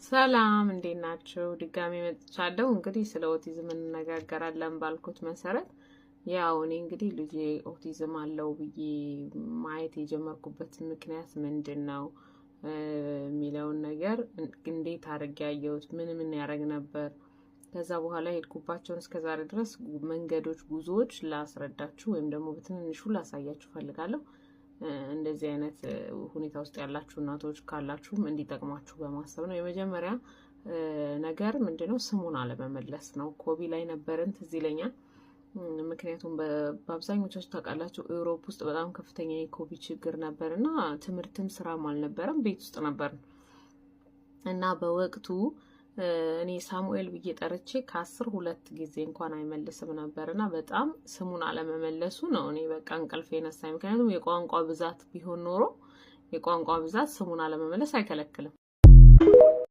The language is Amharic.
ሰላም እንዴት ናችሁ? ድጋሚ መጥቻለሁ። እንግዲህ ስለ ኦቲዝም እንነጋገራለን ባልኩት መሰረት ያው እኔ እንግዲህ ልጄ ኦቲዝም አለው ብዬ ማየት የጀመርኩበት ምክንያት ምንድን ነው የሚለውን ነገር እንዴት አድርጌ ያየሁት፣ ምን ያደርግ ነበር፣ ከዛ በኋላ ሄድኩባቸውን እስከዛሬ ድረስ መንገዶች፣ ጉዞዎች ላስረዳችሁ ወይም ደግሞ በትንንሹ ላሳያችሁ ፈልጋለሁ። እንደዚህ አይነት ሁኔታ ውስጥ ያላችሁ እናቶች ካላችሁም እንዲጠቅማችሁ በማሰብ ነው። የመጀመሪያ ነገር ምንድነው? ስሙን አለመመለስ ነው። ኮቢ ላይ ነበርን ትዝ ይለኛል። ምክንያቱም በአብዛኞቻችሁ ታውቃላችሁ ዩሮፕ ውስጥ በጣም ከፍተኛ የኮቢ ችግር ነበር እና ትምህርትም ስራም አልነበረም፣ ቤት ውስጥ ነበርን እና በወቅቱ እኔ ሳሙኤል ብዬ ጠርቼ ከ10 2 ጊዜ እንኳን አይመልስም ነበር እና በጣም ስሙን አለመመለሱ ነው እኔ በቃ እንቅልፍ የነሳኝ። ምክንያቱም የቋንቋ ብዛት ቢሆን ኖሮ የቋንቋ ብዛት ስሙን አለመመለስ አይከለክልም።